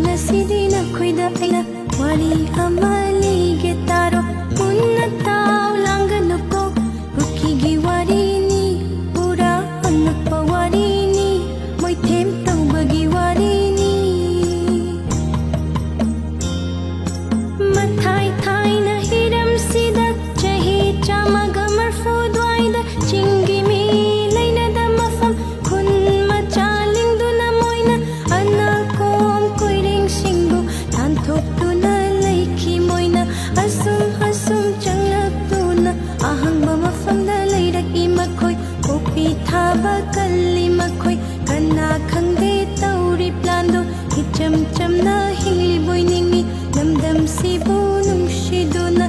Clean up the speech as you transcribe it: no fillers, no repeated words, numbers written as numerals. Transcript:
ngasidi nakoida aina wari ama lige taro munna tau langanu ko rukigi wari ni pura anakpa wari ni moi them tau bagi wari ni mathai thai na hiram sida chahi chama gamar fu dwaida chingi mi laina da mafam kun machaling du na moina anakom koiring singbu tan thok tu na laiki moina asum asum changlak tu na ahang ba mafam da lairak i makhoi kopi thaba kalli makhoi kana khangde tauri plan do hi cham cham na hili boiningi namdam sibu nungshi do na